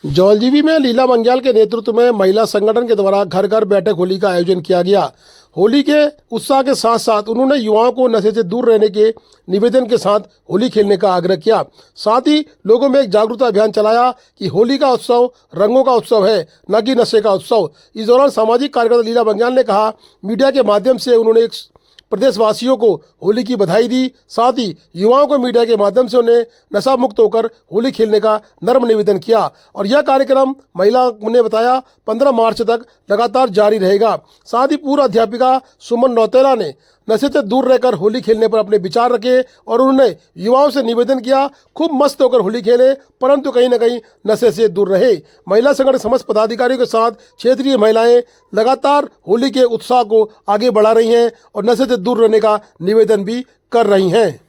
जौलजीबी में लीला मंग्याल के नेतृत्व में महिला संगठन के द्वारा घर घर बैठक होली का आयोजन किया गया। होली के उत्साह के साथ साथ उन्होंने युवाओं को नशे से दूर रहने के निवेदन के साथ होली खेलने का आग्रह किया। साथ ही लोगों में एक जागरूकता अभियान चलाया कि होली का उत्सव रंगों का उत्सव है, न कि नशे का उत्सव। इस दौरान सामाजिक कार्यकर्ता लीला मंग्याल ने कहा, मीडिया के माध्यम से उन्होंने एक प्रदेशवासियों को होली की बधाई दी। साथ ही युवाओं को मीडिया के माध्यम से उन्हें नशा मुक्त होकर होली खेलने का नर्म निवेदन किया और यह कार्यक्रम महिला ने बताया 15 मार्च तक लगातार जारी रहेगा। साथ ही पूर्व अध्यापिका सुमन नौतेला ने नशे से दूर रहकर होली खेलने पर अपने विचार रखे और उन्होंने युवाओं से निवेदन किया, खूब मस्त होकर होली खेले परंतु कहीं न कहीं नशे से दूर रहे। महिला संगठन समस्त पदाधिकारियों के साथ क्षेत्रीय महिलाएं लगातार होली के उत्साह को आगे बढ़ा रही हैं और नशे से दूर रहने का निवेदन भी कर रही हैं।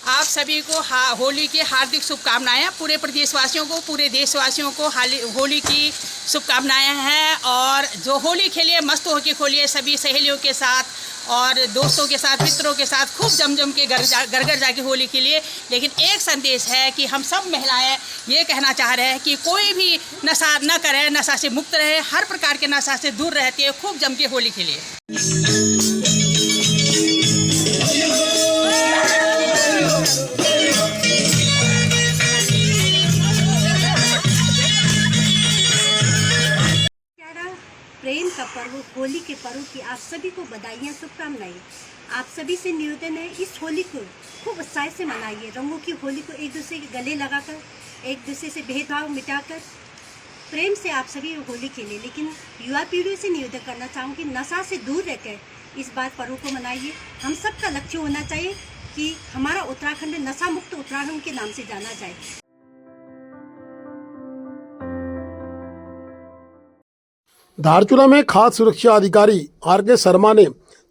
आप सभी को होली की हार्दिक शुभकामनाएं। पूरे प्रदेशवासियों को, पूरे देशवासियों को होली की शुभकामनाएं हैं। और जो होली खेलिए मस्त होके खोलिए सभी सहेलियों के साथ और दोस्तों के साथ, मित्रों के साथ खूब जम के घर घर जाके होली खेलिए। लेकिन एक संदेश है कि हम सब महिलाएं ये कहना चाह रहे हैं कि कोई भी नशा न करे, नशा से मुक्त रहे, हर प्रकार के नशा से दूर रहते हुए खूब जम के होली खेलिए। प्रेम का पर्व होली के पर्व की आप सभी को बधाइयाँ, शुभकामनाएं। आप सभी से निवेदन है, इस होली को खूब उत्साह से मनाइए। रंगों की होली को एक दूसरे के गले लगाकर, एक दूसरे से भेदभाव मिटाकर प्रेम से आप सभी होली खेलें। लेकिन युवा पीढ़ी से निवेदन करना चाहूँगी, नशा से दूर रहकर इस बार पर्व को मनाइए। हम सबका लक्ष्य होना चाहिए कि हमारा उत्तराखंड नशा मुक्त उत्तराखंड के नाम से जाना जाए। धारचूला में खाद्य सुरक्षा अधिकारी आर.के. शर्मा ने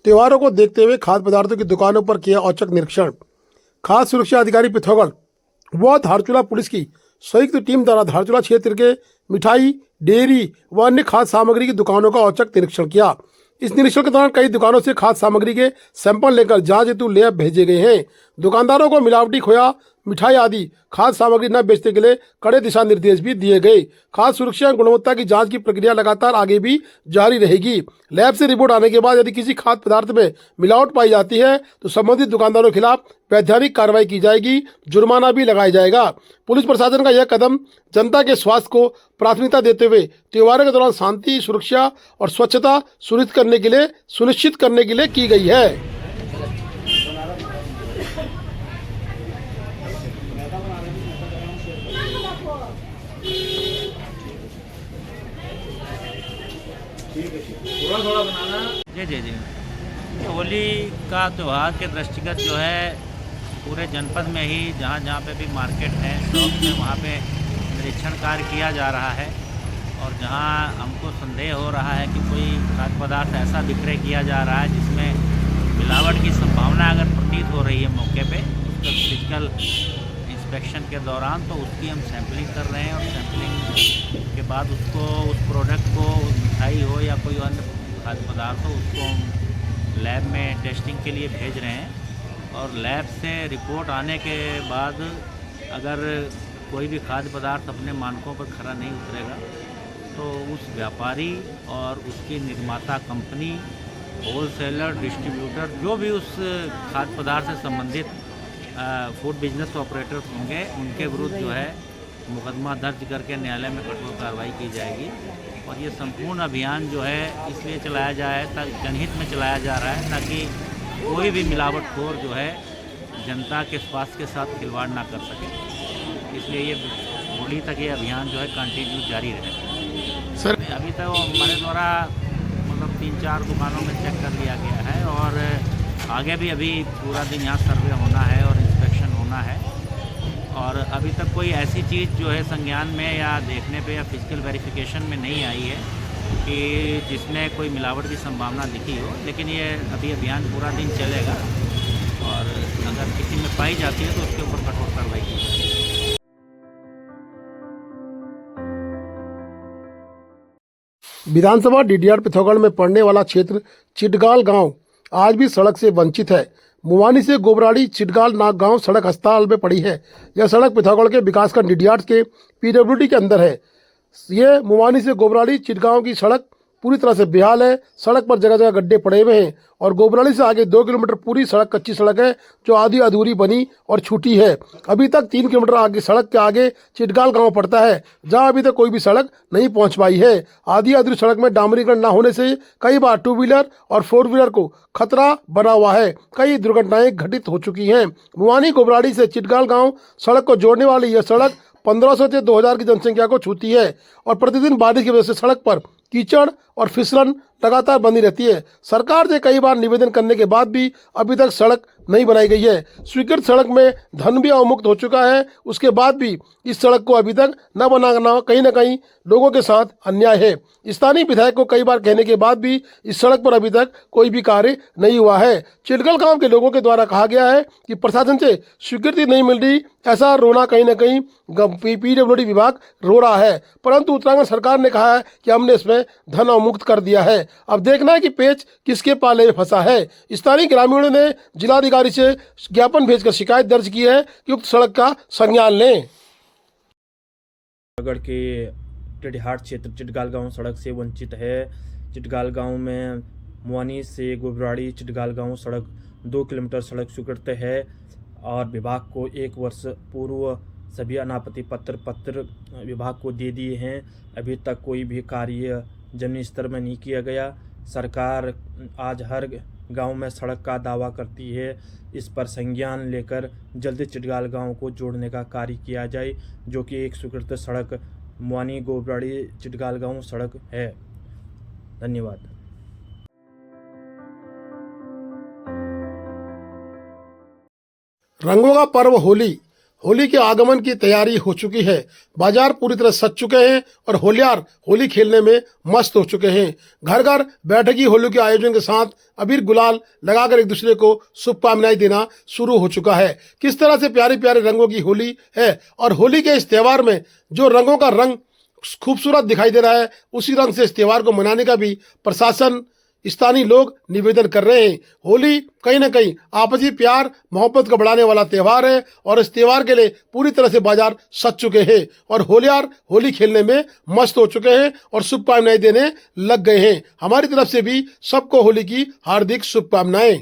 त्योहारों को देखते हुए खाद्य पदार्थों की दुकानों पर किया औचक निरीक्षण। खाद्य सुरक्षा अधिकारी पिथौरागढ़ व धारचूला पुलिस की संयुक्त टीम द्वारा धारचूला क्षेत्र के मिठाई, डेयरी व अन्य खाद्य सामग्री की दुकानों का औचक निरीक्षण किया। इस निरीक्षण के दौरान कई दुकानों से खाद्य सामग्री के सैंपल लेकर जांच हेतु लैब भेजे गए हैं। दुकानदारों को मिलावटी खोया, मिठाई आदि खाद्य सामग्री न बेचने के लिए कड़े दिशा निर्देश भी दिए गए। खाद्य सुरक्षा एवं गुणवत्ता की जांच की प्रक्रिया लगातार आगे भी जारी रहेगी। लैब से रिपोर्ट आने के बाद यदि किसी खाद्य पदार्थ में मिलावट पाई जाती है तो संबंधित दुकानदारों के खिलाफ वैधानिक कार्रवाई की जाएगी, जुर्माना भी लगाया जाएगा। पुलिस प्रशासन का यह कदम जनता के स्वास्थ्य को प्राथमिकता देते हुए त्योहारों के दौरान शांति, सुरक्षा और स्वच्छता सुनिश्चित करने के लिए की गई है। थोड़ा बनाना। जी। होली का त्यौहार के दृष्टिगत जो है पूरे जनपद में ही जहाँ पे भी मार्केट है, शॉप में, वहाँ पे निरीक्षण कार्य किया जा रहा है। और जहाँ हमको संदेह हो रहा है कि कोई खाद्य पदार्थ ऐसा विक्रय किया जा रहा है जिसमें मिलावट की संभावना अगर प्रतीत हो रही है मौके पे, उसका फिजिकल इंस्पेक्शन के दौरान, तो उसकी हम सैंपलिंग कर रहे हैं। और सैंपलिंग के बाद उसको, उस प्रोडक्ट को, मिठाई हो या कोई अन्य खाद्य पदार्थ हो, उसको हम लैब में टेस्टिंग के लिए भेज रहे हैं। और लैब से रिपोर्ट आने के बाद अगर कोई भी खाद्य पदार्थ अपने मानकों पर खरा नहीं उतरेगा तो उस व्यापारी और उसकी निर्माता कंपनी, होलसेलर, डिस्ट्रीब्यूटर, जो भी उस खाद्य पदार्थ से संबंधित फूड बिजनेस ऑपरेटर्स होंगे, उनके विरुद्ध जो है मुकदमा दर्ज करके न्यायालय में कठोर कार्रवाई की जाएगी। और ये संपूर्ण अभियान जो है इसलिए चलाया जाए, जनहित में चलाया जा रहा है ताकि कोई भी मिलावटखोर जो है जनता के स्वास्थ्य के साथ खिलवाड़ ना कर सके। इसलिए ये होली तक ये अभियान जो है कंटिन्यू जारी रहेगा। सर, अभी तक हमारे द्वारा मतलब 3-4 दुकानों में चेक कर लिया गया है और आगे भी अभी पूरा दिन यहाँ सर्वे होना है और इंस्पेक्शन होना है। और अभी तक कोई ऐसी चीज़ जो है संज्ञान में या देखने पे या फिजिकल वेरिफिकेशन में नहीं आई है कि जिसमें कोई मिलावट की संभावना दिखी हो। लेकिन ये अभी अभियान पूरा दिन चलेगा और अगर किसी में पाई जाती है तो उसके ऊपर कठोर कार्रवाई की जाएगी। विधानसभा डीडीआर पिथौरागढ़ में पड़ने वाला क्षेत्र चिटगाल गांव आज भी सड़क से वंचित है। मुवानी से गोबराड़ी चिटगाल नाग गांव सड़क अस्पताल में पड़ी है। यह सड़क पिथौरागढ़ के विकासखंड डीडीआर के पीडब्ल्यूडी के अंदर है। ये मुवानी से गोबराड़ी चिटगांव की सड़क पूरी तरह से बेहाल है। सड़क पर जगह जगह गड्ढे पड़े हुए हैं और गोबराड़ी से आगे 2 किलोमीटर पूरी सड़क कच्ची सड़क है जो आधी अधूरी बनी और छूटी है। अभी तक 3 किलोमीटर आगे सड़क के आगे चिटगाल गांव पड़ता है जहां अभी तक कोई भी सड़क नहीं पहुंच पाई है। आधी अधूरी सड़क में डामरीकरण न होने से कई बार 2 व्हीलर और 4 व्हीलर को खतरा बना हुआ है। कई दुर्घटनाएं घटित हो चुकी हैं। मुवानी गोबराड़ी से चिटगाल गाँव सड़क को जोड़ने वाली यह सड़क 1500 से 2000 की जनसंख्या को छूती है और प्रतिदिन बारिश की वजह से सड़क पर कीचड़ और फिसलन लगातार बनी रहती है। सरकार से कई बार निवेदन करने के बाद भी अभी तक सड़क नहीं बनाई गई है। स्वीकृत सड़क में धन भी अवमुक्त हो चुका है। उसके बाद भी इस सड़क को अभी तक न बनाना कहीं न कहीं लोगों के साथ अन्याय है। स्थानीय विधायक को कई बार कहने के बाद भी इस सड़क पर अभी तक कोई भी कार्य नहीं हुआ है। चिटगाल गांव के लोगों के द्वारा कहा गया है कि प्रशासन से स्वीकृति नहीं मिल रही, ऐसा रोना कहीं न कहीं पीडब्ल्यूडी विभाग रो रहा है। परंतु उत्तराखंड सरकार ने कहा है कि हमने इसमें धन अवमुक्त कर दिया है। अब देखना है कि पेच किसके पाले में फंसा है। स्थानीय ग्रामीणों ने जिलाधिकारी से ज्ञापन भेजकर शिकायत दर्ज की है कि उक्त सड़क का संज्ञान लें। पिथौरागढ़ के टेढ़ीहाट क्षेत्र चिटगाल गांव सड़क से वंचित है। चिटगाल गांव में मुवानी से गोबराड़ी चिटगाल गांव सड़क 2 किलोमीटर सड़क स्वीकृत है और विभाग को 1 वर्ष पूर्व सभी अनापत्ति पत्र विभाग को दे दिए हैं। अभी तक कोई भी कार्य जमीनी स्तर में नहीं किया गया। सरकार आज हर गांव में सड़क का दावा करती है। इस पर संज्ञान लेकर जल्दी चिटगाल गांव को जोड़ने का कार्य किया जाए, जो कि एक स्वीकृत सड़क मुवानी गोबराड़ी चिटगाल गांव सड़क है। धन्यवाद। रंगों का पर्व होली के आगमन की तैयारी हो चुकी है। बाजार पूरी तरह सज चुके हैं और होलियार होली खेलने में मस्त हो चुके हैं। घर घर बैठकी होली के आयोजन के साथ अबीर गुलाल लगाकर एक दूसरे को शुभकामनाएं देना शुरू हो चुका है। किस तरह से प्यारे प्यारे रंगों की होली है और होली के इस त्यौहार में जो रंगों का रंग खूबसूरत दिखाई दे रहा है, उसी रंग से इस त्यौहार को मनाने का भी प्रशासन स्थानीय लोग निवेदन कर रहे हैं। होली कहीं न कहीं आपसी प्यार मोहब्बत को बढ़ाने वाला त्यौहार है और इस त्यौहार के लिए पूरी तरह से बाजार सज चुके हैं और होलियार होली खेलने में मस्त हो चुके हैं और शुभकामनाएं देने लग गए हैं। हमारी तरफ से भी सबको होली की हार्दिक शुभकामनाएं।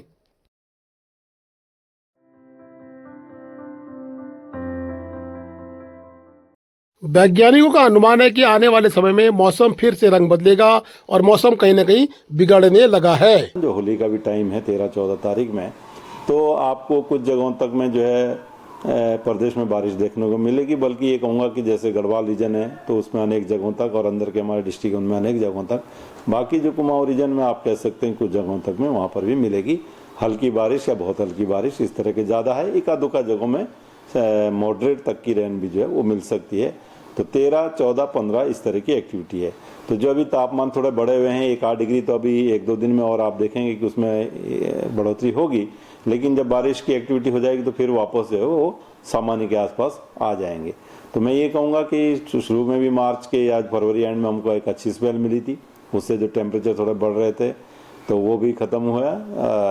वैज्ञानिकों का अनुमान है कि आने वाले समय में मौसम फिर से रंग बदलेगा और मौसम कहीं न कहीं बिगड़ने लगा है। जो होली का भी टाइम है 13-14 तारीख में, तो आपको कुछ जगहों तक में जो है प्रदेश में बारिश देखने को मिलेगी। बल्कि ये कहूँगा कि जैसे गढ़वाल रीजन है तो उसमें अनेक जगहों तक और अंदर के हमारे डिस्ट्रिक्ट में अनेक जगहों तक, बाकी जो कुमाऊं रीजन में आप कह सकते हैं कुछ जगहों तक में वहाँ पर भी मिलेगी हल्की बारिश या बहुत हल्की बारिश। इस तरह के ज़्यादा है, एका दुका जगहों में मॉडरेट तक की रेन भी जो है वो मिल सकती है। तो 13, 14, 15 इस तरह की एक्टिविटी है। तो जो अभी तापमान थोड़े बढ़े हुए हैं 1-8 डिग्री, तो अभी 1-2 दिन में और आप देखेंगे कि उसमें बढ़ोतरी होगी। लेकिन जब बारिश की एक्टिविटी हो जाएगी तो फिर वापस जो है वो सामान्य के आसपास आ जाएंगे। तो मैं ये कहूँगा कि शुरू में भी मार्च के या फरवरी एंड में हमको एक अच्छी स्पेल मिली थी, उससे जो टेम्परेचर थोड़े बढ़ रहे थे तो वो भी ख़त्म हुआ,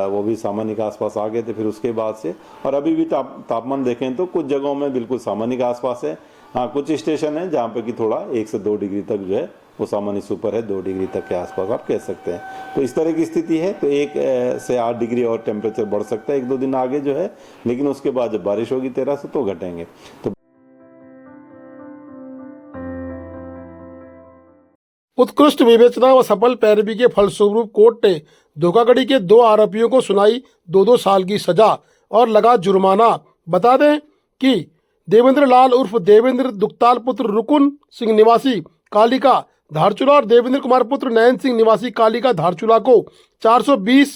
वो भी सामान्य के आसपास आ गए थे फिर उसके बाद से। और अभी भी तापमान देखें तो कुछ जगहों में बिल्कुल सामान्य के आसपास है। हाँ, कुछ स्टेशन है जहाँ पे कि थोड़ा 1 से 2 डिग्री तक जो है वो सामान्य से ऊपर है, 2 डिग्री तक के आसपास आप कह सकते हैं। तो इस तरह की स्थिति है। तो 1 से 8 डिग्री और टेम्परेचर बढ़ सकता है 1-2 दिन आगे जो है, लेकिन उसके बाद जब बारिश होगी 13 से तो घटेंगे। तो उत्कृष्ट विवेचना व सफल पैरवी के फलस्वरूप कोर्ट ने धोखाधड़ी के 2 आरोपियों को सुनाई 2-2 साल की सजा और लगा जुर्माना। बता दें कि देवेंद्र लाल उर्फ देवेंद्र दुखताल पुत्र रुकुन सिंह निवासी कालिका धारचूला और देवेंद्र कुमार पुत्र नयन सिंह निवासी कालिका धारचूला को 420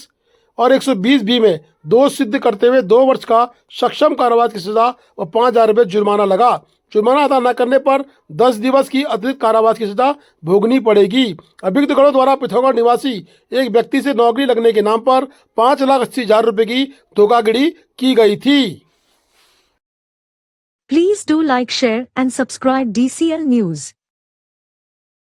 और 120 बी में दोष सिद्ध करते हुए 2 वर्ष का सक्षम कारावास की सजा और 5,000 रुपये जुर्माना लगा। जुर्माना अदा न करने पर 10 दिवस की अतिरिक्त कारावास की सजा भोगनी पड़ेगी। अभियुक्त गणों द्वारा पिथौरागढ़ निवासी एक व्यक्ति से नौकरी लगने के नाम पर 5,80,000 रुपये की धोखाधड़ी की गई थी। Please do like, share and subscribe DCL News.